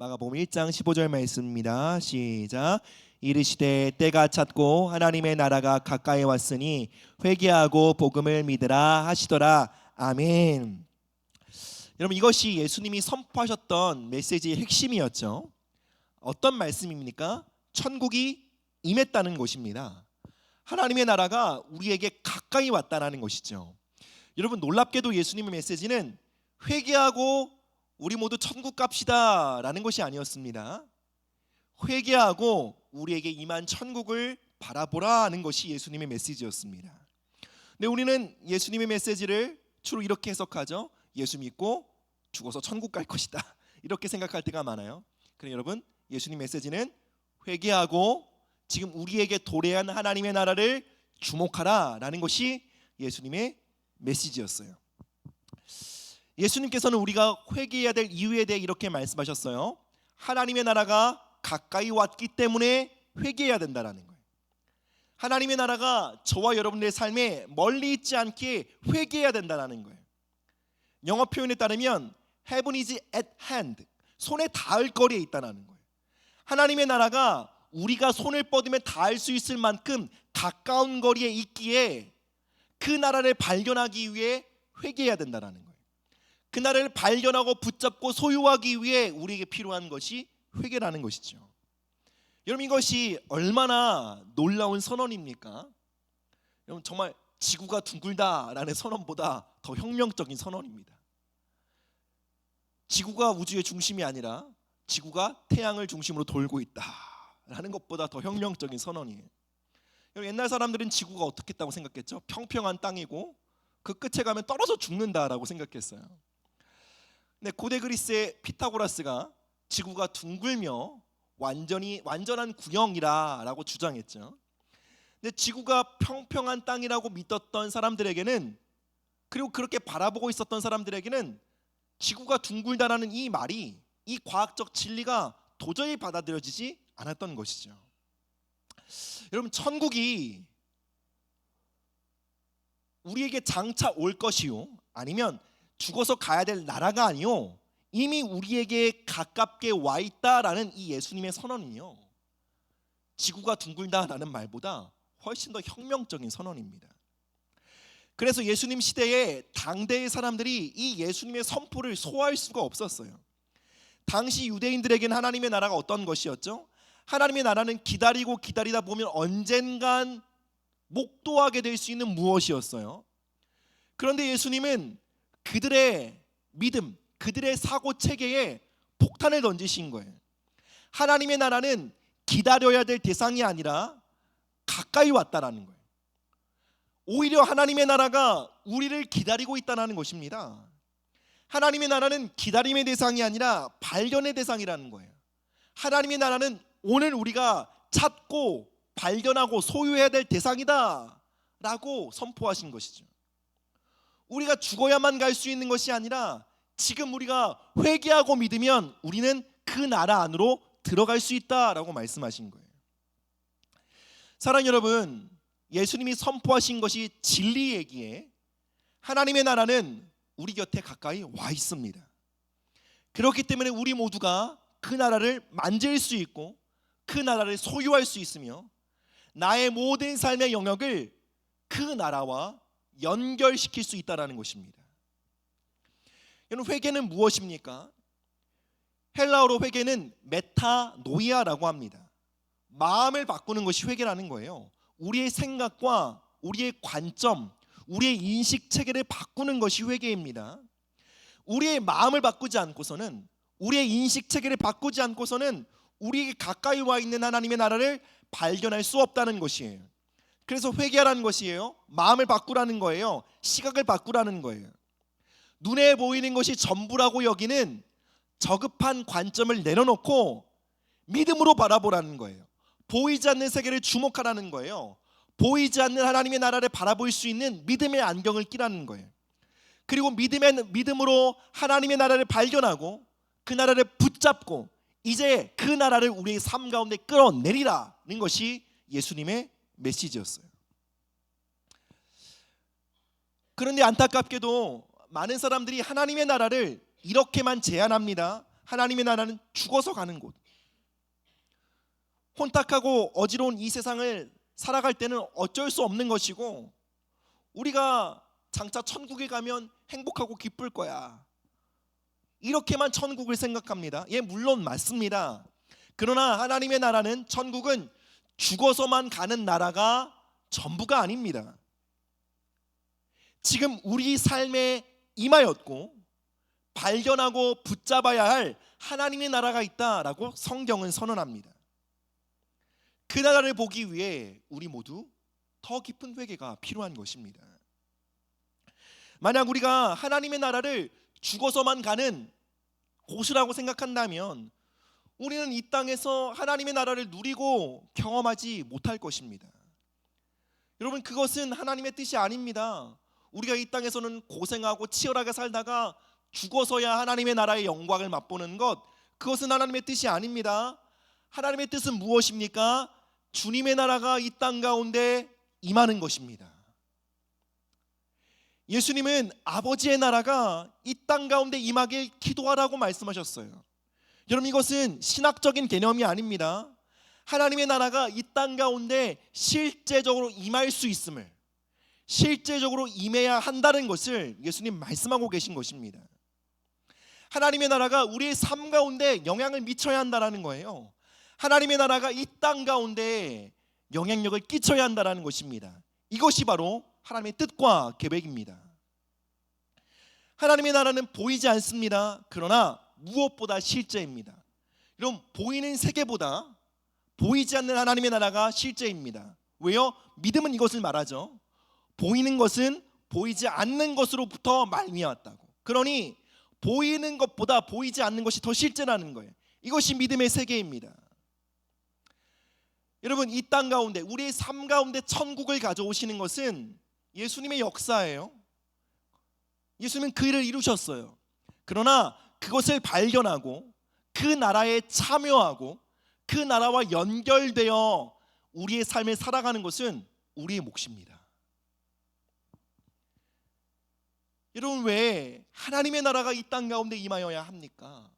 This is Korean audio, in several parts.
마가복음 1장 15절 말씀입니다. 시작. 이르시되 때가 찼고 하나님의 나라가 가까이 왔으니 회개하고 복음을 믿으라 하시더라. 아멘. 여러분, 이것이 예수님이 선포하셨던 메시지의 핵심이었죠. 어떤 말씀입니까? 천국이 임했다는 것입니다. 하나님의 나라가 우리에게 가까이 왔다는 것이죠. 여러분, 놀랍게도 예수님의 메시지는 회개하고 우리 모두 천국 갑시다 라는 것이 아니었습니다. 회개하고 우리에게 임한 천국을 바라보라 하는 것이 예수님의 메시지였습니다. 근데 우리는 예수님의 메시지를 주로 이렇게 해석하죠. 예수 믿고 죽어서 천국 갈 것이다, 이렇게 생각할 때가 많아요. 그런데 여러분, 예수님 메시지는 회개하고 지금 우리에게 도래한 하나님의 나라를 주목하라 라는 것이 예수님의 메시지였어요. 예수님께서는 우리가 회개해야 될 이유에 대해 이렇게 말씀하셨어요. 하나님의 나라가 가까이 왔기 때문에 회개해야 된다라는 거예요. 하나님의 나라가 저와 여러분들의 삶에 멀리 있지 않게 회개해야 된다라는 거예요. 영어 표현에 따르면 Heaven is at hand, 손에 닿을 거리에 있다는 거예요. 하나님의 나라가 우리가 손을 뻗으면 닿을 수 있을 만큼 가까운 거리에 있기에 그 나라를 발견하기 위해 회개해야 된다는 거예요. 그 나라를 발견하고 붙잡고 소유하기 위해 우리에게 필요한 것이 회개라는 것이죠. 여러분, 이것이 얼마나 놀라운 선언입니까? 여러분, 정말 지구가 둥글다라는 선언보다 더 혁명적인 선언입니다. 지구가 우주의 중심이 아니라 지구가 태양을 중심으로 돌고 있다라는 것보다 더 혁명적인 선언이에요. 여러분, 옛날 사람들은 지구가 어떻게 했다고 생각했죠? 평평한 땅이고 그 끝에 가면 떨어져 죽는다라고 생각했어요. 근데 고대 그리스의 피타고라스가 지구가 둥글며 완전한 구형이라고 주장했죠. 근데 지구가 평평한 땅이라고 믿었던 사람들에게는, 그리고 그렇게 바라보고 있었던 사람들에게는 지구가 둥글다라는 이 말이, 이 과학적 진리가 도저히 받아들여지지 않았던 것이죠. 여러분, 천국이 우리에게 장차 올 것이요, 아니면 죽어서 가야 될 나라가 아니요, 이미 우리에게 가깝게 와 있다라는 이 예수님의 선언이요, 지구가 둥글다라는 말보다 훨씬 더 혁명적인 선언입니다. 그래서 예수님 시대에 당대의 사람들이 이 예수님의 선포를 소화할 수가 없었어요. 당시 유대인들에게는 하나님의 나라가 어떤 것이었죠? 하나님의 나라는 기다리고 기다리다 보면 언젠간 목도하게 될 수 있는 무엇이었어요. 그런데 예수님은 그들의 믿음, 그들의 사고 체계에 폭탄을 던지신 거예요. 하나님의 나라는 기다려야 될 대상이 아니라 가까이 왔다라는 거예요. 오히려 하나님의 나라가 우리를 기다리고 있다는 것입니다. 하나님의 나라는 기다림의 대상이 아니라 발견의 대상이라는 거예요. 하나님의 나라는 오늘 우리가 찾고 발견하고 소유해야 될 대상이다 라고 선포하신 것이죠. 우리가 죽어야만 갈 수 있는 것이 아니라 지금 우리가 회개하고 믿으면 우리는 그 나라 안으로 들어갈 수 있다라고 말씀하신 거예요. 사랑하는 여러분, 예수님이 선포하신 것이 진리이기에 하나님의 나라는 우리 곁에 가까이 와 있습니다. 그렇기 때문에 우리 모두가 그 나라를 만질 수 있고 그 나라를 소유할 수 있으며 나의 모든 삶의 영역을 그 나라와 연결시킬 수 있다는 것입니다. 여러분, 회개는 무엇입니까? 헬라어로 회개는 메타노이아라고 합니다. 마음을 바꾸는 것이 회개라는 거예요. 우리의 생각과 우리의 관점, 우리의 인식 체계를 바꾸는 것이 회개입니다. 우리의 마음을 바꾸지 않고서는, 우리의 인식 체계를 바꾸지 않고서는 우리에게 가까이 와 있는 하나님의 나라를 발견할 수 없다는 것이에요. 그래서 회개하라는 것이에요. 마음을 바꾸라는 거예요. 시각을 바꾸라는 거예요. 눈에 보이는 것이 전부라고 여기는 저급한 관점을 내려놓고 믿음으로 바라보라는 거예요. 보이지 않는 세계를 주목하라는 거예요. 보이지 않는 하나님의 나라를 바라볼 수 있는 믿음의 안경을 끼라는 거예요. 그리고 믿음으로 하나님의 나라를 발견하고 그 나라를 붙잡고 이제 그 나라를 우리의 삶 가운데 끌어내리라는 것이 예수님의 메시지였어요. 그런데 안타깝게도 많은 사람들이 하나님의 나라를 이렇게만 제안합니다. 하나님의 나라는 죽어서 가는 곳. 혼탁하고 어지러운 이 세상을 살아갈 때는 어쩔 수 없는 것이고, 우리가 장차 천국에 가면 행복하고 기쁠 거야, 이렇게만 천국을 생각합니다. 예, 물론 맞습니다. 그러나 하나님의 나라는, 천국은 죽어서만 가는 나라가 전부가 아닙니다. 지금 우리 삶에 임하였고 발견하고 붙잡아야 할 하나님의 나라가 있다라고 성경은 선언합니다. 그 나라를 보기 위해 우리 모두 더 깊은 회개가 필요한 것입니다. 만약 우리가 하나님의 나라를 죽어서만 가는 곳이라고 생각한다면 우리는 이 땅에서 하나님의 나라를 누리고 경험하지 못할 것입니다. 여러분, 그것은 하나님의 뜻이 아닙니다. 우리가 이 땅에서는 고생하고 치열하게 살다가 죽어서야 하나님의 나라의 영광을 맛보는 것, 그것은 하나님의 뜻이 아닙니다. 하나님의 뜻은 무엇입니까? 주님의 나라가 이 땅 가운데 임하는 것입니다. 예수님은 아버지의 나라가 이 땅 가운데 임하길 기도하라고 말씀하셨어요. 여러분, 이것은 신학적인 개념이 아닙니다. 하나님의 나라가 이 땅 가운데 실제적으로 임할 수 있음을, 실제적으로 임해야 한다는 것을 예수님 말씀하고 계신 것입니다. 하나님의 나라가 우리의 삶 가운데 영향을 미쳐야 한다는 거예요. 하나님의 나라가 이 땅 가운데 영향력을 끼쳐야 한다는 것입니다. 이것이 바로 하나님의 뜻과 계획입니다. 하나님의 나라는 보이지 않습니다. 그러나 무엇보다 실제입니다. 여러분, 보이는 세계보다 보이지 않는 하나님의 나라가 실제입니다. 왜요? 믿음은 이것을 말하죠. 보이는 것은 보이지 않는 것으로부터 말미암았다고. 그러니 보이는 것보다 보이지 않는 것이 더 실제라는 거예요. 이것이 믿음의 세계입니다. 여러분, 이 땅 가운데, 우리의 삶 가운데 천국을 가져오시는 것은 예수님의 역사예요. 예수님은 그 일을 이루셨어요. 그러나 그것을 발견하고 그 나라에 참여하고 그 나라와 연결되어 우리의 삶을 살아가는 것은 우리의 몫입니다. 여러분, 왜 하나님의 나라가 이 땅 가운데 임하여야 합니까?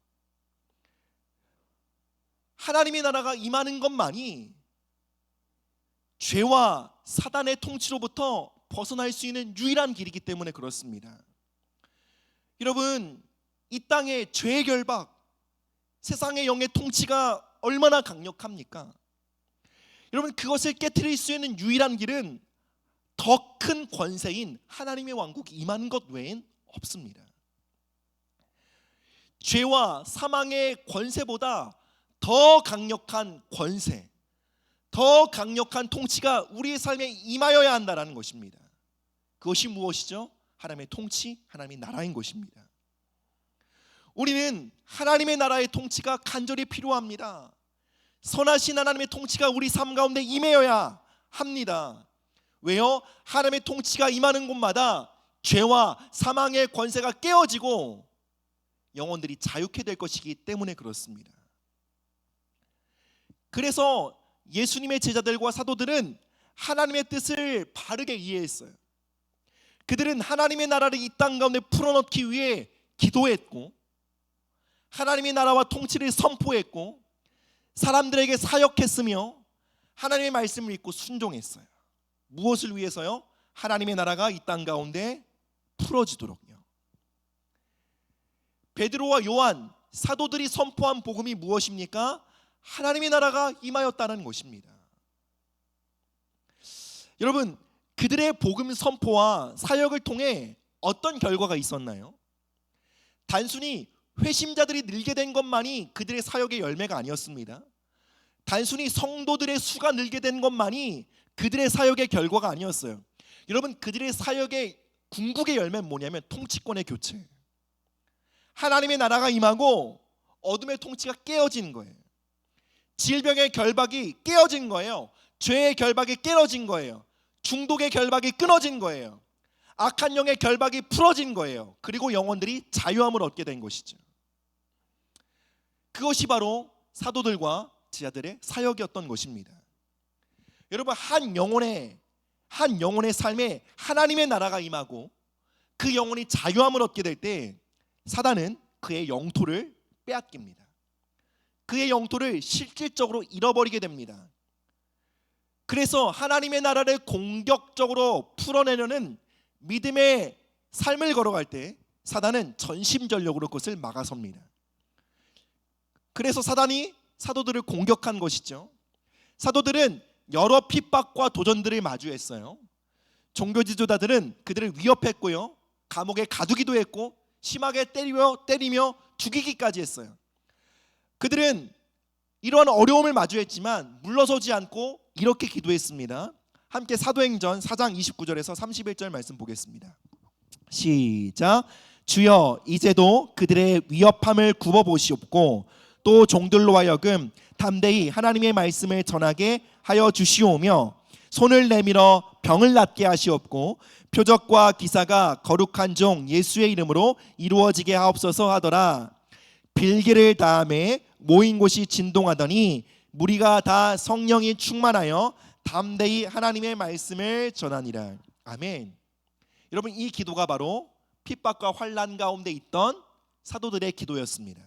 하나님의 나라가 임하는 것만이 죄와 사단의 통치로부터 벗어날 수 있는 유일한 길이기 때문에 그렇습니다. 여러분, 이 땅의 죄의 결박, 세상의 영의 통치가 얼마나 강력합니까? 여러분, 그것을 깨트릴 수 있는 유일한 길은 더 큰 권세인 하나님의 왕국이 임하는 것 외엔 없습니다. 죄와 사망의 권세보다 더 강력한 권세, 더 강력한 통치가 우리의 삶에 임하여야 한다는 것입니다. 그것이 무엇이죠? 하나님의 통치, 하나님의 나라인 것입니다. 우리는 하나님의 나라의 통치가 간절히 필요합니다. 선하신 하나님의 통치가 우리 삶 가운데 임하여야 합니다. 왜요? 하나님의 통치가 임하는 곳마다 죄와 사망의 권세가 깨어지고 영혼들이 자유케 될 것이기 때문에 그렇습니다. 그래서 예수님의 제자들과 사도들은 하나님의 뜻을 바르게 이해했어요. 그들은 하나님의 나라를 이 땅 가운데 풀어넣기 위해 기도했고, 하나님의 나라와 통치를 선포했고, 사람들에게 사역했으며 하나님의 말씀을 읽고 순종했어요. 무엇을 위해서요? 하나님의 나라가 이 땅 가운데 풀어지도록요. 베드로와 요한, 사도들이 선포한 복음이 무엇입니까? 하나님의 나라가 임하였다는 것입니다. 여러분, 그들의 복음 선포와 사역을 통해 어떤 결과가 있었나요? 단순히 회심자들이 늘게 된 것만이 그들의 사역의 열매가 아니었습니다. 단순히 성도들의 수가 늘게 된 것만이 그들의 사역의 결과가 아니었어요. 여러분, 그들의 사역의 궁극의 열매는 뭐냐면 통치권의 교체. 하나님의 나라가 임하고 어둠의 통치가 깨어지는 거예요. 질병의 결박이 깨어진 거예요. 죄의 결박이 깨어진 거예요. 중독의 결박이 끊어진 거예요. 악한 영의 결박이 풀어진 거예요. 그리고 영혼들이 자유함을 얻게 된 것이죠. 그것이 바로 사도들과 제자들의 사역이었던 것입니다. 여러분, 한 영혼의 삶에 하나님의 나라가 임하고 그 영혼이 자유함을 얻게 될 때 사단은 그의 영토를 빼앗깁니다. 그의 영토를 실질적으로 잃어버리게 됩니다. 그래서 하나님의 나라를 공격적으로 풀어내려는 믿음의 삶을 걸어갈 때 사단은 전심전력으로 그것을 막아섭니다. 그래서 사단이 사도들을 공격한 것이죠. 사도들은 여러 핍박과 도전들을 마주했어요. 종교지도자들은 그들을 위협했고요, 감옥에 가두기도 했고 심하게 때리며 죽이기까지 했어요. 그들은 이러한 어려움을 마주했지만 물러서지 않고 이렇게 기도했습니다. 함께 사도행전 4장 29절에서 31절 말씀 보겠습니다. 시작. 주여, 이제도 그들의 위협함을 굽어보시옵고 또 종들로 하여금 담대히 하나님의 말씀을 전하게 하여 주시오며 손을 내밀어 병을 낫게 하시옵고 표적과 기사가 거룩한 종 예수의 이름으로 이루어지게 하옵소서 하더라. 빌기를 다음에 모인 곳이 진동하더니 무리가 다 성령이 충만하여 담대히 하나님의 말씀을 전하니라. 아멘. 여러분, 이 기도가 바로 핍박과 환난 가운데 있던 사도들의 기도였습니다.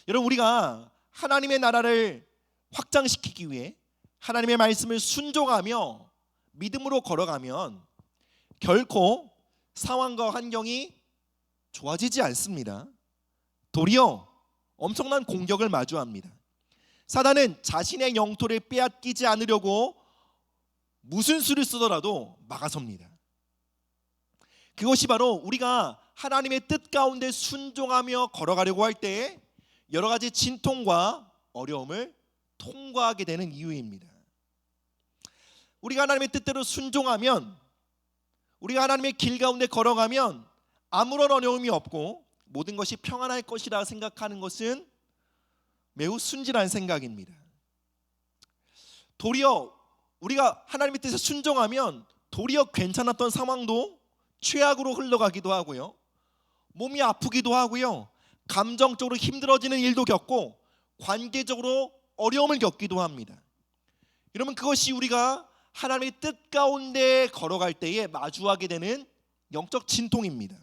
여러분, 우리가 하나님의 나라를 확장시키기 위해 하나님의 말씀을 순종하며 믿음으로 걸어가면 결코 상황과 환경이 좋아지지 않습니다. 도리어 엄청난 공격을 마주합니다. 사단은 자신의 영토를 빼앗기지 않으려고 무슨 수를 쓰더라도 막아섭니다. 그것이 바로 우리가 하나님의 뜻 가운데 순종하며 걸어가려고 할 때 여러 가지 진통과 어려움을 통과하게 되는 이유입니다. 우리가 하나님의 뜻대로 순종하면, 우리가 하나님의 길 가운데 걸어가면 아무런 어려움이 없고 모든 것이 평안할 것이라 생각하는 것은 매우 순진한 생각입니다. 도리어 우리가 하나님의 뜻에 순종하면 도리어 괜찮았던 상황도 최악으로 흘러가기도 하고요, 몸이 아프기도 하고요, 감정적으로 힘들어지는 일도 겪고 관계적으로 어려움을 겪기도 합니다. 여러분, 그것이 우리가 하나님의 뜻 가운데 걸어갈 때에 마주하게 되는 영적 진통입니다.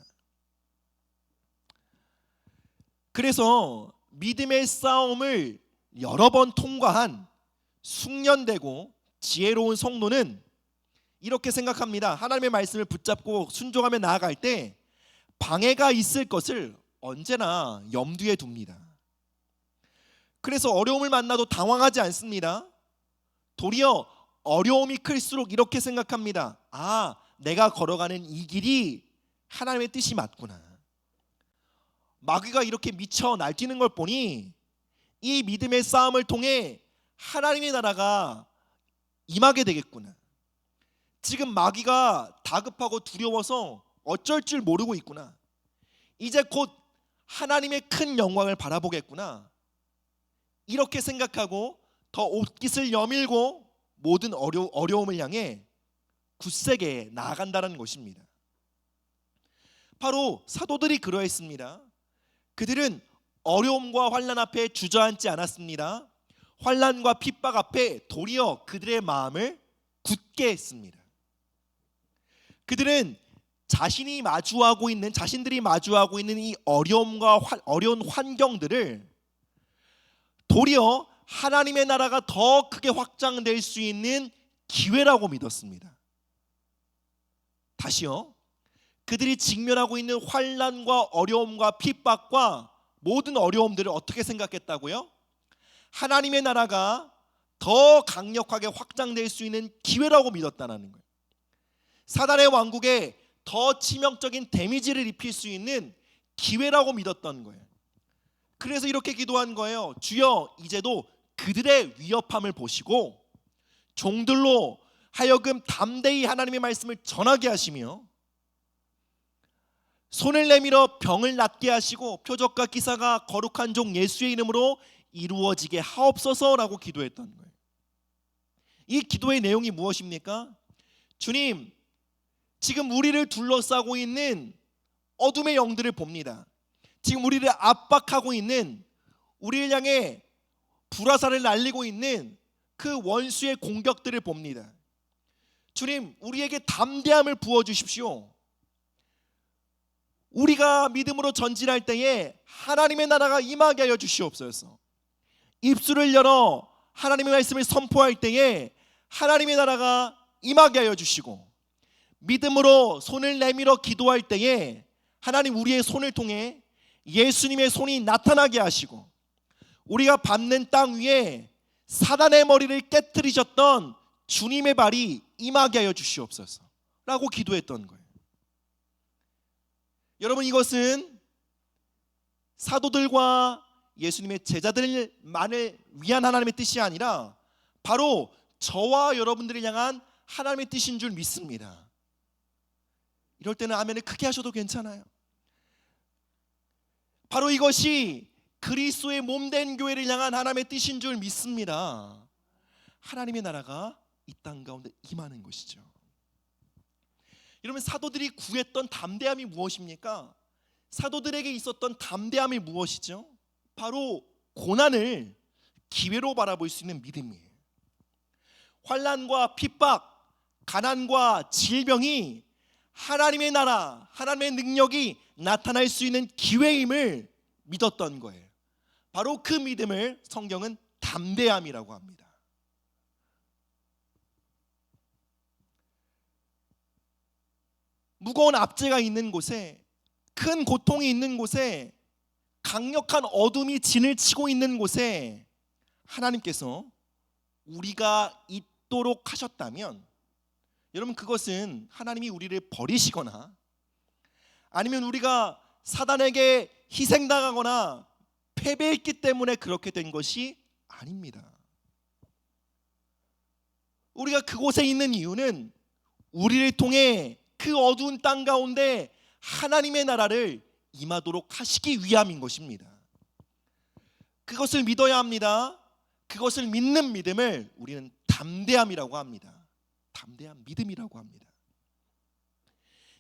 그래서 믿음의 싸움을 여러 번 통과한 숙련되고 지혜로운 성도는 이렇게 생각합니다. 하나님의 말씀을 붙잡고 순종하며 나아갈 때 방해가 있을 것을 언제나 염두에 둡니다. 그래서 어려움을 만나도 당황하지 않습니다. 도리어 어려움이 클수록 이렇게 생각합니다. 아, 내가 걸어가는 이 길이 하나님의 뜻이 맞구나. 마귀가 이렇게 미쳐 날뛰는 걸 보니 이 믿음의 싸움을 통해 하나님의 나라가 임하게 되겠구나. 지금 마귀가 다급하고 두려워서 어쩔 줄 모르고 있구나. 이제 곧 하나님의 큰 영광을 바라보겠구나. 이렇게 생각하고 더 옷깃을 여밀고 모든 어려움을 향해 굳세게 나아간다는 것입니다. 바로 사도들이 그러했습니다. 그들은 어려움과 환난 앞에 주저앉지 않았습니다. 환난과 핍박 앞에 도리어 그들의 마음을 굳게 했습니다. 그들은 자신들이 마주하고 있는 이 어려움과 어려운 환경들을 도리어 하나님의 나라가 더 크게 확장될 수 있는 기회라고 믿었습니다. 다시요, 그들이 직면하고 있는 환난과 어려움과 핍박과 모든 어려움들을 어떻게 생각했다고요? 하나님의 나라가 더 강력하게 확장될 수 있는 기회라고 믿었다는 거예요. 사단의 왕국에 더 치명적인 데미지를 입힐 수 있는 기회라고 믿었던 거예요. 그래서 이렇게 기도한 거예요. 주여, 이제도 그들의 위협함을 보시고 종들로 하여금 담대히 하나님의 말씀을 전하게 하시며 손을 내밀어 병을 낫게 하시고 표적과 기사가 거룩한 종 예수의 이름으로 이루어지게 하옵소서라고 기도했던 거예요. 이 기도의 내용이 무엇입니까? 주님, 지금 우리를 둘러싸고 있는 어둠의 영들을 봅니다. 지금 우리를 압박하고 있는, 우리를 향해 불화살을 날리고 있는 그 원수의 공격들을 봅니다. 주님, 우리에게 담대함을 부어주십시오. 우리가 믿음으로 전진할 때에 하나님의 나라가 임하게 하여 주시옵소서. 입술을 열어 하나님의 말씀을 선포할 때에 하나님의 나라가 임하게 하여 주시고, 믿음으로 손을 내밀어 기도할 때에 하나님 우리의 손을 통해 예수님의 손이 나타나게 하시고, 우리가 밟는 땅 위에 사단의 머리를 깨뜨리셨던 주님의 발이 임하게 하여 주시옵소서 라고 기도했던 거예요. 여러분, 이것은 사도들과 예수님의 제자들만을 위한 하나님의 뜻이 아니라 바로 저와 여러분들을 향한 하나님의 뜻인 줄 믿습니다. 이럴 때는 아멘을 크게 하셔도 괜찮아요. 바로 이것이 그리스도의 몸된 교회를 향한 하나님의 뜻인 줄 믿습니다. 하나님의 나라가 이 땅 가운데 임하는 것이죠. 여러분, 사도들이 구했던 담대함이 무엇입니까? 사도들에게 있었던 담대함이 무엇이죠? 바로 고난을 기회로 바라볼 수 있는 믿음이에요. 환난과 핍박, 가난과 질병이 하나님의 나라, 하나님의 능력이 나타날 수 있는 기회임을 믿었던 거예요. 바로 그 믿음을 성경은 담대함이라고 합니다. 무거운 압제가 있는 곳에, 큰 고통이 있는 곳에, 강력한 어둠이 진을 치고 있는 곳에 하나님께서 우리가 있도록 하셨다면, 여러분, 그것은 하나님이 우리를 버리시거나 아니면 우리가 사단에게 희생당하거나 패배했기 때문에 그렇게 된 것이 아닙니다. 우리가 그곳에 있는 이유는 우리를 통해 그 어두운 땅 가운데 하나님의 나라를 임하도록 하시기 위함인 것입니다. 그것을 믿어야 합니다. 그것을 믿는 믿음을 우리는 담대함이라고 합니다. 담대한 믿음이라고 합니다.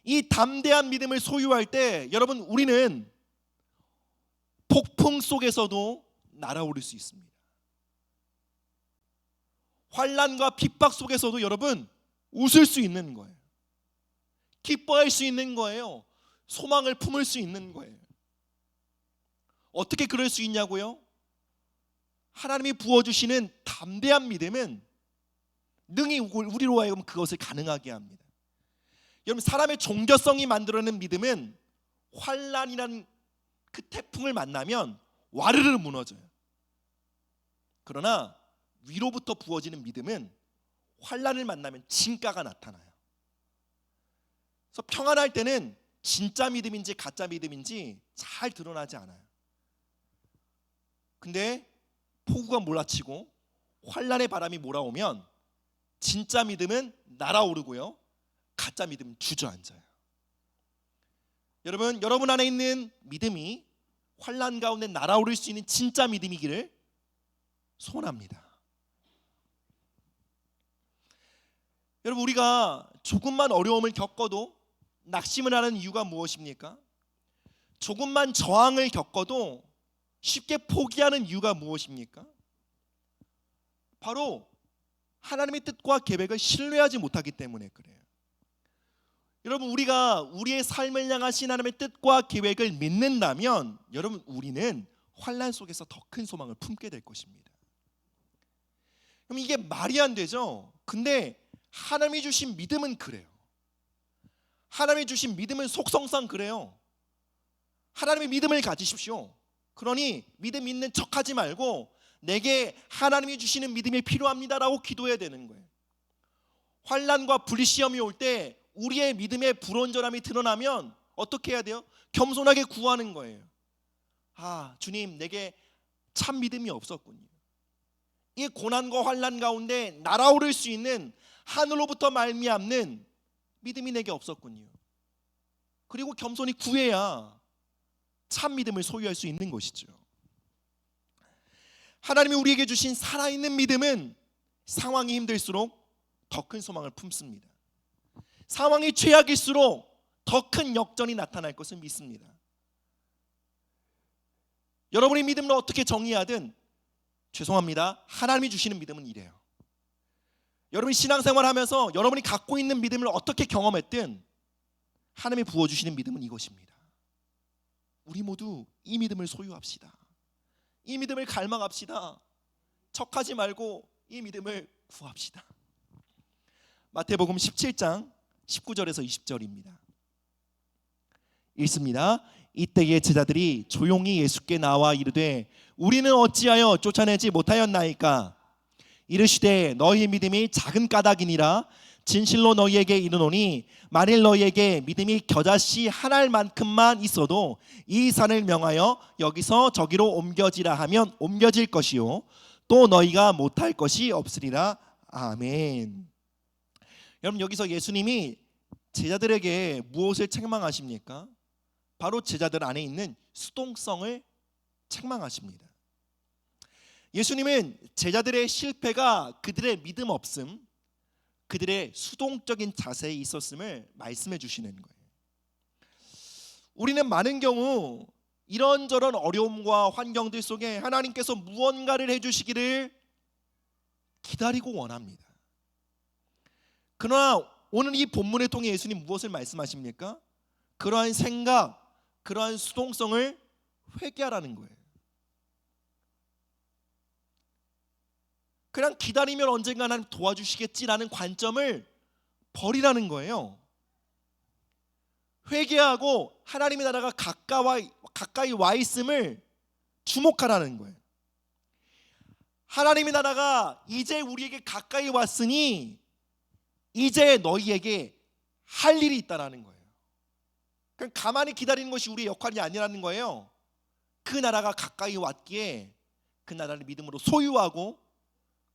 이 담대한 믿음을 소유할 때 여러분, 우리는 폭풍 속에서도 날아오를 수 있습니다. 환난과 핍박 속에서도 여러분 웃을 수 있는 거예요. 기뻐할 수 있는 거예요. 소망을 품을 수 있는 거예요. 어떻게 그럴 수 있냐고요? 하나님이 부어주시는 담대한 믿음은 능히 우리로 하여금 그것을 가능하게 합니다. 여러분, 사람의 종교성이 만들어낸 믿음은 환난이라는 그 태풍을 만나면 와르르 무너져요. 그러나 위로부터 부어지는 믿음은 환난을 만나면 진가가 나타나요. 그래서 평안할 때는 진짜 믿음인지 가짜 믿음인지 잘 드러나지 않아요. 근데 폭우가 몰아치고 환난의 바람이 몰아오면 진짜 믿음은 날아오르고요, 가짜 믿음은 주저앉아요. 여러분 안에 있는 믿음이 환난 가운데 날아오를 수 있는 진짜 믿음이기를 소원합니다. 여러분, 우리가 조금만 어려움을 겪어도 낙심을 하는 이유가 무엇입니까? 조금만 저항을 겪어도 쉽게 포기하는 이유가 무엇입니까? 바로 하나님의 뜻과 계획을 신뢰하지 못하기 때문에 그래요. 여러분, 우리가 우리의 삶을 향하신 하나님의 뜻과 계획을 믿는다면 여러분, 우리는 환난 속에서 더 큰 소망을 품게 될 것입니다. 그럼 이게 말이 안 되죠? 근데 하나님이 주신 믿음은 그래요. 하나님이 주신 믿음은 속성상 그래요. 하나님의 믿음을 가지십시오. 그러니 믿음 있는 척하지 말고 내게 하나님이 주시는 믿음이 필요합니다라고 기도해야 되는 거예요. 환난과 불시험이 올 때 우리의 믿음의 불온전함이 드러나면 어떻게 해야 돼요? 겸손하게 구하는 거예요. 아, 주님, 내게 참 믿음이 없었군요. 이 고난과 환난 가운데 날아오를 수 있는 하늘로부터 말미암는 믿음이 내게 없었군요. 그리고 겸손히 구해야 참 믿음을 소유할 수 있는 것이죠. 하나님이 우리에게 주신 살아있는 믿음은 상황이 힘들수록 더 큰 소망을 품습니다. 상황이 최악일수록 더 큰 역전이 나타날 것을 믿습니다. 여러분의 믿음을 어떻게 정의하든 죄송합니다, 하나님이 주시는 믿음은 이래요. 여러분이 신앙생활하면서 여러분이 갖고 있는 믿음을 어떻게 경험했든 하나님이 부어주시는 믿음은 이것입니다. 우리 모두 이 믿음을 소유합시다. 이 믿음을 갈망합시다. 척하지 말고 이 믿음을 구합시다. 마태복음 17장 19절에서 20절입니다. 읽습니다. 이때에 제자들이 조용히 예수께 나와 이르되 우리는 어찌하여 쫓아내지 못하였나이까? 이르시되 너희 믿음이 작은 까닭이니라. 진실로 너희에게 이르노니 만일 너희에게 믿음이 겨자씨 한 알만큼만 있어도 이 산을 명하여 여기서 저기로 옮겨지라 하면 옮겨질 것이요 또 너희가 못할 것이 없으리라. 아멘. 여러분, 여기서 예수님이 제자들에게 무엇을 책망하십니까? 바로 제자들 안에 있는 수동성을 책망하십니다. 예수님은 제자들의 실패가 그들의 믿음 없음, 그들의 수동적인 자세에 있었음을 말씀해 주시는 거예요. 우리는 많은 경우 이런저런 어려움과 환경들 속에 하나님께서 무언가를 해주시기를 기다리고 원합니다. 그러나 오늘 이 본문을 통해 예수님 무엇을 말씀하십니까? 그러한 생각, 그러한 수동성을 회개하라는 거예요. 그냥 기다리면 언젠가 하나님 도와주시겠지라는 관점을 버리라는 거예요. 회개하고 하나님의 나라가 가까이 와 있음을 주목하라는 거예요. 하나님의 나라가 이제 우리에게 가까이 왔으니 이제 너희에게 할 일이 있다라는 거예요. 그냥 가만히 기다리는 것이 우리의 역할이 아니라는 거예요. 그 나라가 가까이 왔기에 그 나라를 믿음으로 소유하고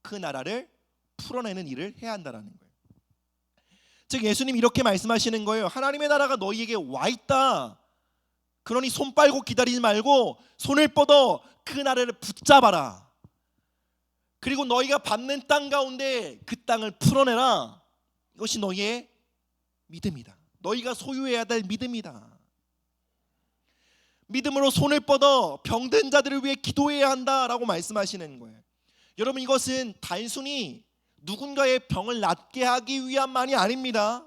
그 나라를 풀어내는 일을 해야 한다는 거예요. 즉 예수님 이렇게 말씀하시는 거예요. 하나님의 나라가 너희에게 와 있다. 그러니 손 빨고 기다리지 말고 손을 뻗어 그 나라를 붙잡아라. 그리고 너희가 받는 땅 가운데 그 땅을 풀어내라. 이것이 너희의 믿음이다. 너희가 소유해야 될 믿음이다. 믿음으로 손을 뻗어 병든 자들을 위해 기도해야 한다라고 말씀하시는 거예요. 여러분, 이것은 단순히 누군가의 병을 낫게 하기 위함만이 아닙니다.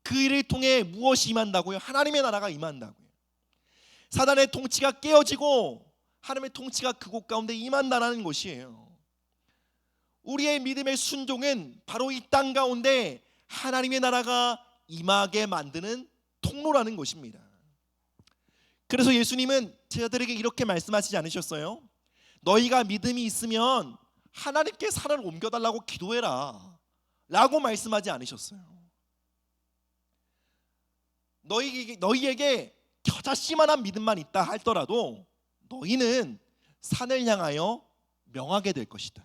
그 일을 통해 무엇이 임한다고요? 하나님의 나라가 임한다고요. 사단의 통치가 깨어지고 하나님의 통치가 그곳 가운데 임한다는 것이에요. 우리의 믿음의 순종은 바로 이 땅 가운데 하나님의 나라가 임하게 만드는 통로라는 것입니다. 그래서 예수님은 제자들에게 이렇게 말씀하시지 않으셨어요? 너희가 믿음이 있으면 하나님께 산을 옮겨달라고 기도해라 라고 말씀하지 않으셨어요. 너희에게 겨자씨만한 믿음만 있다 할더라도 너희는 산을 향하여 명하게 될 것이다.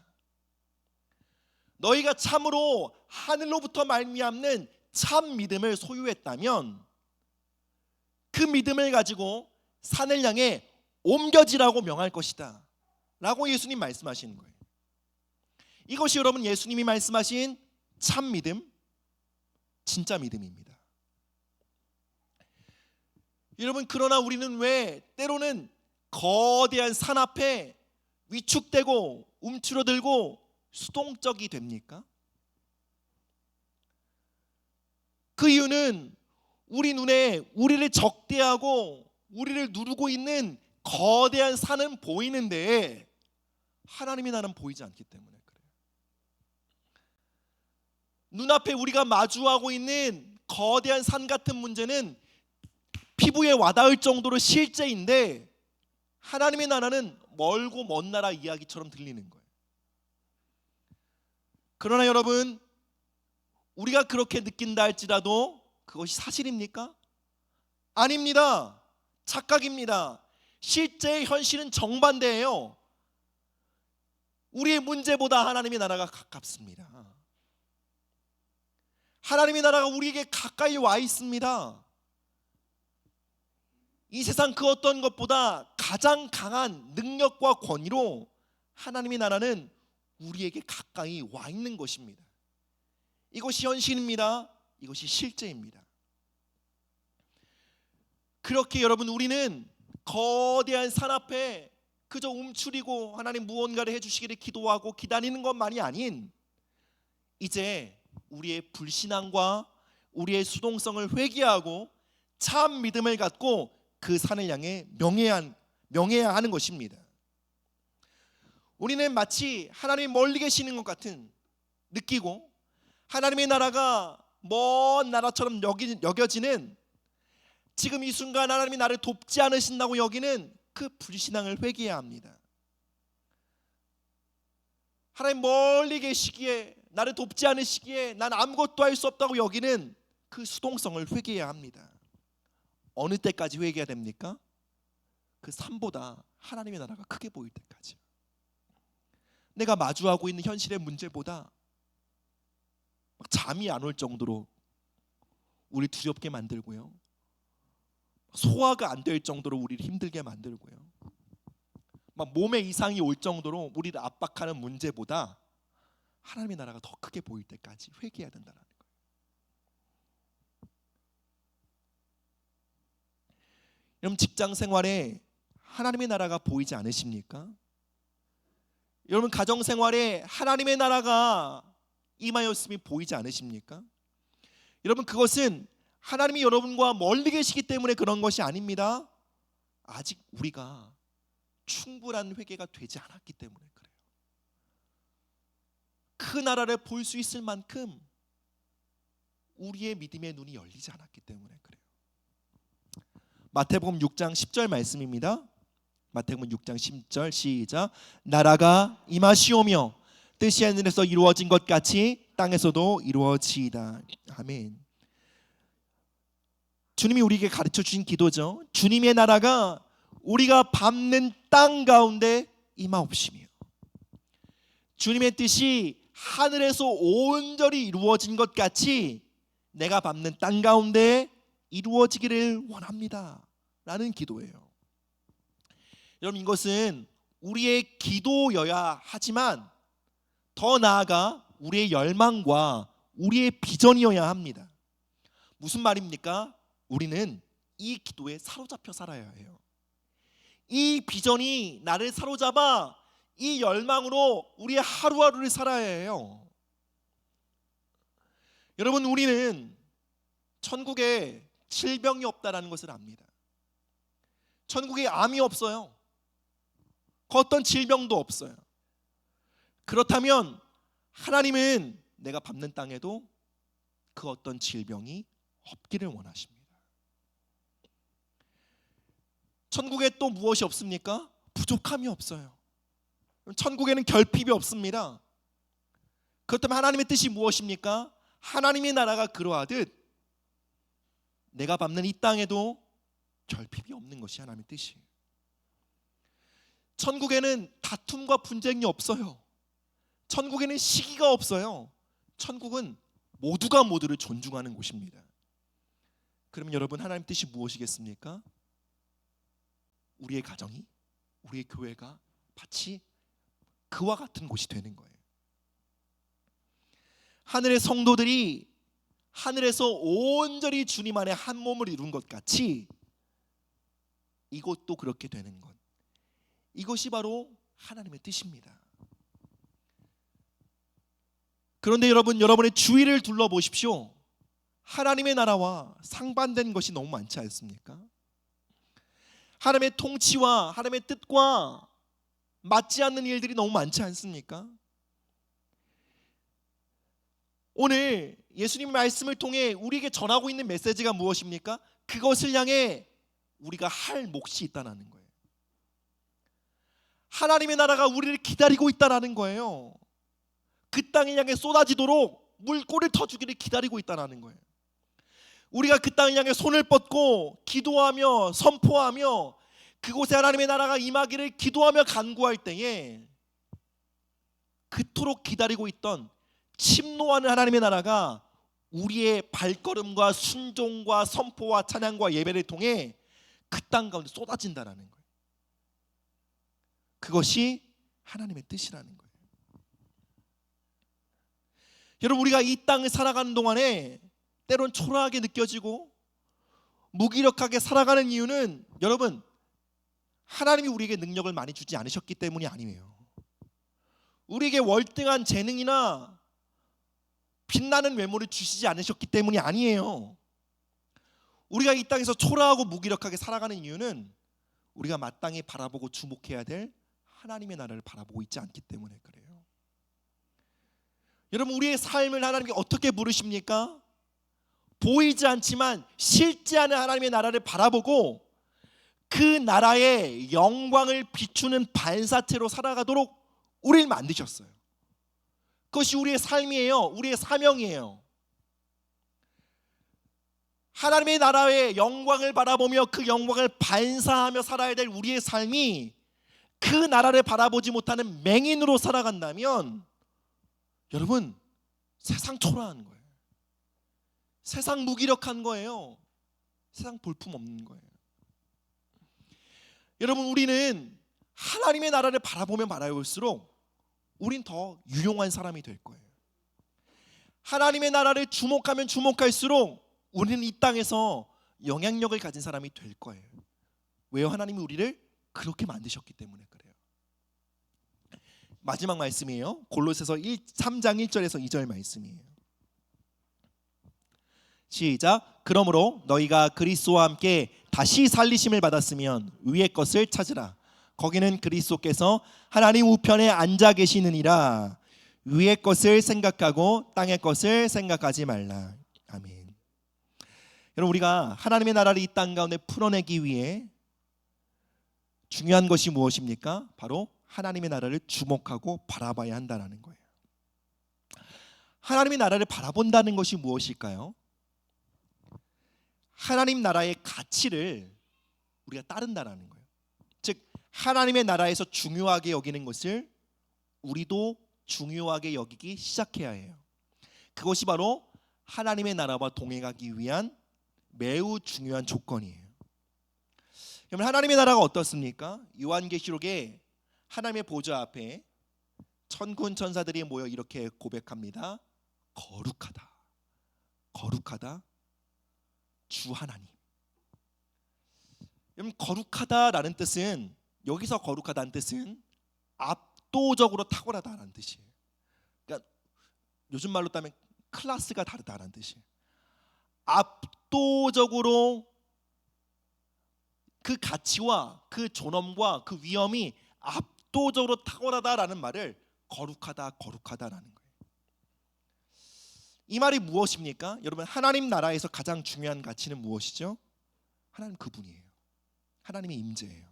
너희가 참으로 하늘로부터 말미암는 참 믿음을 소유했다면 그 믿음을 가지고 산을 향해 옮겨지라고 명할 것이다 라고 예수님 말씀하시는 거예요. 이것이 여러분 예수님이 말씀하신 참 믿음, 진짜 믿음입니다. 여러분, 그러나 우리는 왜 때로는 거대한 산 앞에 위축되고 움츠러들고 수동적이 됩니까? 그 이유는 우리 눈에 우리를 적대하고 우리를 누르고 있는 거대한 산은 보이는데 하나님의 나라는 보이지 않기 때문에 그래요. 눈앞에 우리가 마주하고 있는 거대한 산 같은 문제는 피부에 와닿을 정도로 실제인데 하나님의 나라는 멀고 먼 나라 이야기처럼 들리는 거예요. 그러나 여러분, 우리가 그렇게 느낀다 할지라도 그것이 사실입니까? 아닙니다. 착각입니다. 실제의 현실은 정반대예요. 우리의 문제보다 하나님의 나라가 가깝습니다. 하나님의 나라가 우리에게 가까이 와 있습니다. 이 세상 그 어떤 것보다 가장 강한 능력과 권위로 하나님의 나라는 우리에게 가까이 와 있는 것입니다. 이것이 현실입니다. 이것이 실제입니다. 그렇게 여러분, 우리는 거대한 산 앞에 그저 움츠리고 하나님 무언가를 해주시기를 기도하고 기다리는 것만이 아닌 이제 우리의 불신앙과 우리의 수동성을 회개하고 참 믿음을 갖고 그 산을 향해 명해야 하는 것입니다. 우리는 마치 하나님이 멀리 계시는 것 같은 느끼고 하나님의 나라가 먼 나라처럼 여겨지는 지금 이 순간 하나님이 나를 돕지 않으신다고 여기는 그 불신앙을 회개해야 합니다. 하나님 멀리 계시기에 나를 돕지 않으시기에 난 아무것도 할 수 없다고 여기는 그 수동성을 회개해야 합니다. 어느 때까지 회개해야 됩니까? 그 삶보다 하나님의 나라가 크게 보일 때까지. 내가 마주하고 있는 현실의 문제보다 막 잠이 안 올 정도로 우리 두렵게 만들고요, 소화가 안 될 정도로 우리를 힘들게 만들고요, 막 몸에 이상이 올 정도로 우리를 압박하는 문제보다 하나님의 나라가 더 크게 보일 때까지 회개해야 된다는 거예요. 여러분, 직장 생활에 하나님의 나라가 보이지 않으십니까? 여러분, 가정 생활에 하나님의 나라가 임하였음이 보이지 않으십니까? 여러분, 그것은 하나님이 여러분과 멀리 계시기 때문에 그런 것이 아닙니다. 아직 우리가 충분한 회개가 되지 않았기 때문에 그래요. 그 나라를 볼 수 있을 만큼 우리의 믿음의 눈이 열리지 않았기 때문에 그래요. 마태복음 6장 10절 말씀입니다. 마태복음 6장 10절 시작. 나라가 임하시오며 뜻이 하늘에서 이루어진 것 같이 땅에서도 이루어지이다. 아멘. 주님이 우리에게 가르쳐 주신 기도죠. 주님의 나라가 우리가 밟는 땅 가운데 임하옵시며 주님의 뜻이 하늘에서 온전히 이루어진 것 같이 내가 밟는 땅 가운데 이루어지기를 원합니다 라는 기도예요. 여러분, 이것은 우리의 기도여야 하지만 더 나아가 우리의 열망과 우리의 비전이어야 합니다. 무슨 말입니까? 우리는 이 기도에 사로잡혀 살아야 해요. 이 비전이 나를 사로잡아 이 열망으로 우리의 하루하루를 살아야 해요. 여러분, 우리는 천국에 질병이 없다라는 것을 압니다. 천국에 암이 없어요. 그 어떤 질병도 없어요. 그렇다면 하나님은 내가 밟는 땅에도 그 어떤 질병이 없기를 원하십니다. 천국에 또 무엇이 없습니까? 부족함이 없어요. 천국에는 결핍이 없습니다. 그렇다면 하나님의 뜻이 무엇입니까? 하나님의 나라가 그러하듯 내가 밟는 이 땅에도 결핍이 없는 것이 하나님의 뜻이에요. 천국에는 다툼과 분쟁이 없어요. 천국에는 시기가 없어요. 천국은 모두가 모두를 존중하는 곳입니다. 그러면 여러분, 하나님 뜻이 무엇이겠습니까? 우리의 가정이, 우리의 교회가 마치 그와 같은 곳이 되는 거예요. 하늘의 성도들이 하늘에서 온전히 주님 안에 한 몸을 이룬 것 같이 이것도 그렇게 되는 것, 이것이 바로 하나님의 뜻입니다. 그런데 여러분, 여러분의 주위를 둘러보십시오. 하나님의 나라와 상반된 것이 너무 많지 않습니까? 하나님의 통치와 하나님의 뜻과 맞지 않는 일들이 너무 많지 않습니까? 오늘 예수님의 말씀을 통해 우리에게 전하고 있는 메시지가 무엇입니까? 그것을 향해 우리가 할 몫이 있다는 거예요. 하나님의 나라가 우리를 기다리고 있다는 거예요. 그 땅을 향해 쏟아지도록 물꼬를 터주기를 기다리고 있다는 거예요. 우리가 그 땅을 향해 손을 뻗고 기도하며 선포하며 그곳에 하나님의 나라가 임하기를 기도하며 간구할 때에 그토록 기다리고 있던 침노하는 하나님의 나라가 우리의 발걸음과 순종과 선포와 찬양과 예배를 통해 그 땅 가운데 쏟아진다는 거예요. 그것이 하나님의 뜻이라는 거예요. 여러분, 우리가 이 땅을 살아가는 동안에 때론 초라하게 느껴지고 무기력하게 살아가는 이유는 여러분, 하나님이 우리에게 능력을 많이 주지 않으셨기 때문이 아니에요. 우리에게 월등한 재능이나 빛나는 외모를 주시지 않으셨기 때문이 아니에요. 우리가 이 땅에서 초라하고 무기력하게 살아가는 이유는 우리가 마땅히 바라보고 주목해야 될 하나님의 나라를 바라보고 있지 않기 때문에 그래요. 여러분, 우리의 삶을 하나님께 어떻게 부르십니까? 보이지 않지만 실지 않은 하나님의 나라를 바라보고 그 나라의 영광을 비추는 반사체로 살아가도록 우리를 만드셨어요. 그것이 우리의 삶이에요. 우리의 사명이에요. 하나님의 나라의 영광을 바라보며 그 영광을 반사하며 살아야 될 우리의 삶이 그 나라를 바라보지 못하는 맹인으로 살아간다면 여러분, 세상 초라한 거예요. 세상 무기력한 거예요. 세상 볼품 없는 거예요. 여러분, 우리는 하나님의 나라를 바라보면 바라볼수록 우린 더 유용한 사람이 될 거예요. 하나님의 나라를 주목하면 주목할수록 우리는 이 땅에서 영향력을 가진 사람이 될 거예요. 왜요? 하나님이 우리를 그렇게 만드셨기 때문에 그래요. 마지막 말씀이에요. 골로새서 3장 1절에서 2절 말씀이에요. 시작. 그러므로 너희가 그리스도와 함께 다시 살리심을 받았으면 위의 것을 찾으라. 거기는 그리스도께서 하나님 우편에 앉아 계시느니라. 위의 것을 생각하고 땅의 것을 생각하지 말라. 아멘. 여러분, 우리가 하나님의 나라를 이 땅 가운데 풀어내기 위해 중요한 것이 무엇입니까? 바로 하나님의 나라를 주목하고 바라봐야 한다는 거예요. 하나님의 나라를 바라본다는 것이 무엇일까요? 하나님 나라의 가치를 우리가 따른다는 거예요. 즉, 하나님의 나라에서 중요하게 여기는 것을 우리도 중요하게 여기기 시작해야 해요. 그것이 바로 하나님의 나라와 동행하기 위한 매우 중요한 조건이에요. 그러면 하나님의 나라가 어떻습니까? 요한계시록에 하나님의 보좌 앞에 천군 천사들이 모여 이렇게 고백합니다. 거룩하다, 거룩하다, 주 하나님. 여러분, 거룩하다라는 뜻은, 여기서 거룩하다는 뜻은 압도적으로 탁월하다라는 뜻이에요. 그러니까 요즘 말로 따면 클래스가 다르다라는 뜻이에요. 압도적으로 그 가치와 그 존엄과 그 위엄이 압도적으로 탁월하다라는 말을 거룩하다, 거룩하다라는 거예요. 이 말이 무엇입니까? 여러분, 하나님 나라에서 가장 중요한 가치는 무엇이죠? 하나님 그분이에요. 하나님의 임재예요.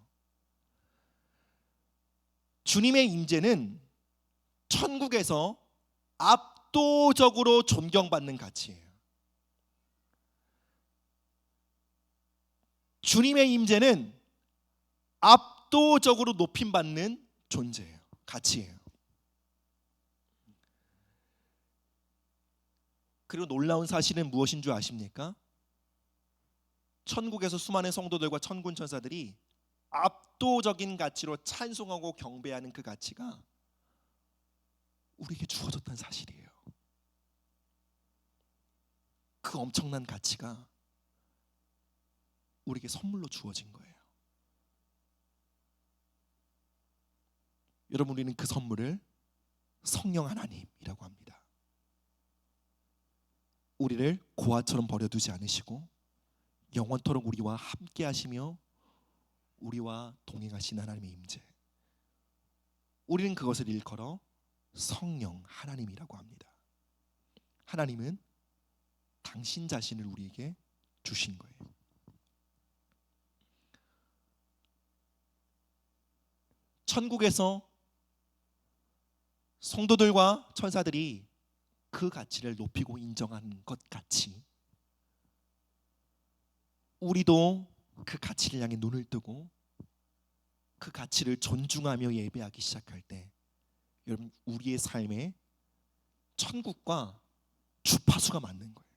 주님의 임재는 천국에서 압도적으로 존경받는 가치예요. 주님의 임재는 압도적으로 높임받는 존재예요. 가치예요. 그리고 놀라운 사실은 무엇인 줄 아십니까? 천국에서 수많은 성도들과 천군 천사들이 압도적인 가치로 찬송하고 경배하는 그 가치가 우리에게 주어졌다는 사실이에요. 그 엄청난 가치가 우리에게 선물로 주어진 거예요. 여러분, 우리는 그 선물을 성령 하나님이라고 합니다. 우리를 고아처럼 버려두지 않으시고 영원토록 우리와 함께 하시며 우리와 동행하신 하나님의 임재, 우리는 그것을 일컬어 성령 하나님이라고 합니다. 하나님은 당신 자신을 우리에게 주신 거예요. 천국에서 성도들과 천사들이 그 가치를 높이고 인정하는 것 같이 우리도 그 가치를 향해 눈을 뜨고 그 가치를 존중하며 예배하기 시작할 때 여러분, 우리의 삶에 천국과 주파수가 맞는 거예요.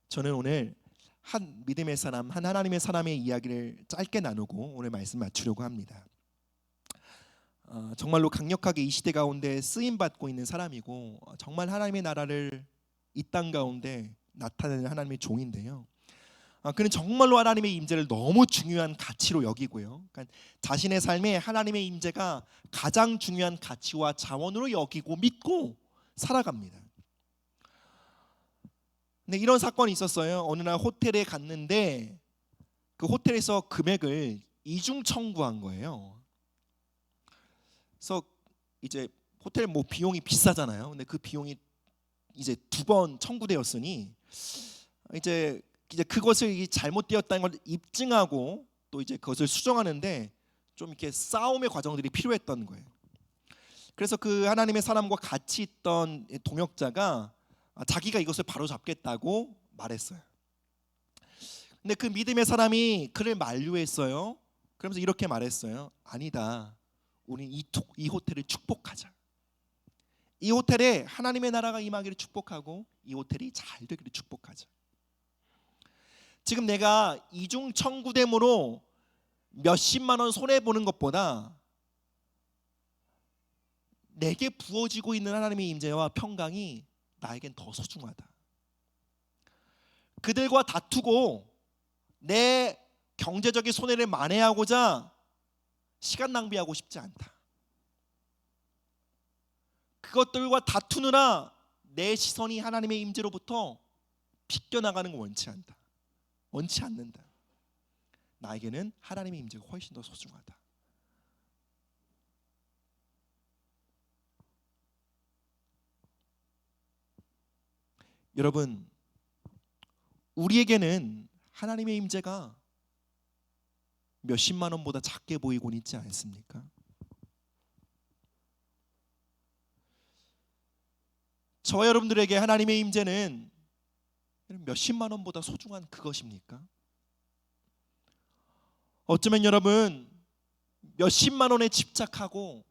저는 오늘 한 믿음의 사람, 한 하나님의 사람의 이야기를 짧게 나누고 오늘 말씀 마치려고 합니다. 정말로 강력하게 이 시대 가운데 쓰임받고 있는 사람이고 정말 하나님의 나라를 이 땅 가운데 나타내는 하나님의 종인데요. 그는 정말로 하나님의 임재를 너무 중요한 가치로 여기고요. 그러니까 자신의 삶에 하나님의 임재가 가장 중요한 가치와 자원으로 여기고 믿고 살아갑니다. 근데 이런 사건이 있었어요. 어느 날 호텔에 갔는데 그 호텔에서 금액을 이중 청구한 거예요. 그래서 이제 호텔 뭐 비용이 비싸잖아요. 근데 그 비용이 이제 2번 청구되었으니 이제 그것을 잘못되었다는 걸 입증하고 또 이제 그것을 수정하는데 좀 이렇게 싸움의 과정들이 필요했던 거예요. 그래서 그 하나님의 사람과 같이 있던 동역자가 자기가 이것을 바로잡겠다고 말했어요. 근데 그 믿음의 사람이 그를 만류했어요. 그러면서 이렇게 말했어요. 아니다. 우린 이 호텔을 축복하자. 이 호텔에 하나님의 나라가 임하기를 축복하고 이 호텔이 잘 되기를 축복하자. 지금 내가 이중 청구됨으로 몇십만 원 손해 보는 것보다 내게 부어지고 있는 하나님의 임재와 평강이 나에겐 더 소중하다. 그들과 다투고 내 경제적인 손해를 만회하고자 시간 낭비하고 싶지 않다. 그것들과 다투느라 내 시선이 하나님의 임재로부터 비껴나가는 걸 원치 않는다. 나에게는 하나님의 임재가 훨씬 더 소중하다. 여러분, 우리에게는 하나님의 임재가 몇십만 원보다 작게 보이곤 있지 않습니까? 저와 여러분들에게 하나님의 임재는 몇십만 원보다 소중한 그것입니까? 어쩌면 여러분 몇십만 원에 집착하고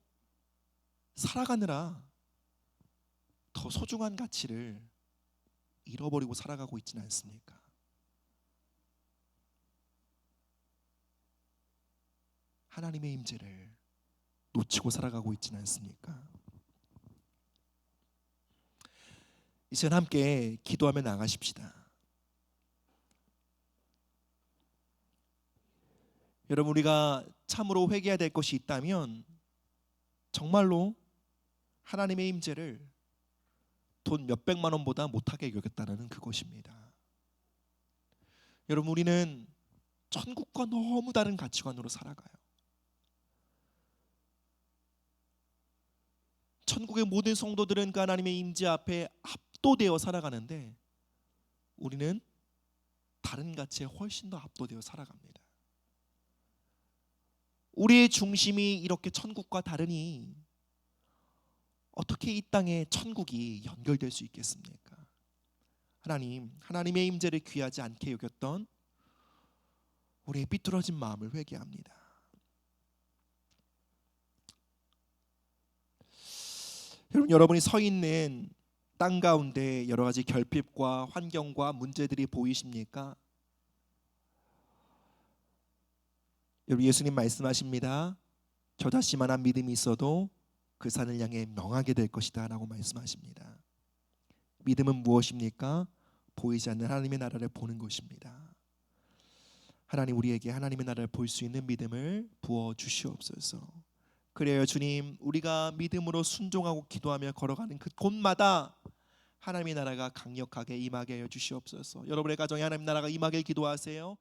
살아가느라 더 소중한 가치를 잃어버리고 살아가고 있지는 않습니까? 하나님의 임재를 놓치고 살아가고 있지는 않습니까? 이 시간 함께 기도하며 나가십시다. 여러분, 우리가 참으로 회개해야 될 것이 있다면 정말로 하나님의 임재를 돈 몇백만 원보다 못하게 여겼다는 그것입니다. 여러분, 우리는 천국과 너무 다른 가치관으로 살아가요. 천국의 모든 성도들은 그 하나님의 임재 앞에 압도되어 살아가는데 우리는 다른 가치에 훨씬 더 압도되어 살아갑니다. 우리의 중심이 이렇게 천국과 다르니 어떻게 이 땅에 천국이 연결될 수 있겠습니까? 하나님의 임재를 귀하지 않게 여겼던 우리의 삐뚤어진 마음을 회개합니다. 여러분이 서 있는 땅 가운데 여러 가지 결핍과 환경과 문제들이 보이십니까? 여러분, 예수님 말씀하십니다. 저자씨만한 믿음이 있어도 그 산을 향해 명하게 될 것이다 라고 말씀하십니다. 믿음은 무엇입니까? 보이지 않는 하나님의 나라를 보는 것입니다. 하나님, 우리에게 하나님의 나라를 볼 수 있는 믿음을 부어 주시옵소서. 그래요 주님, 우리가 믿음으로 순종하고 기도하며 걸어가는 그 곳마다 하나님의 나라가 강력하게 임하게 하여 주시옵소서. 여러분의 가정에 하나님의 나라가 임하길 기도하세요.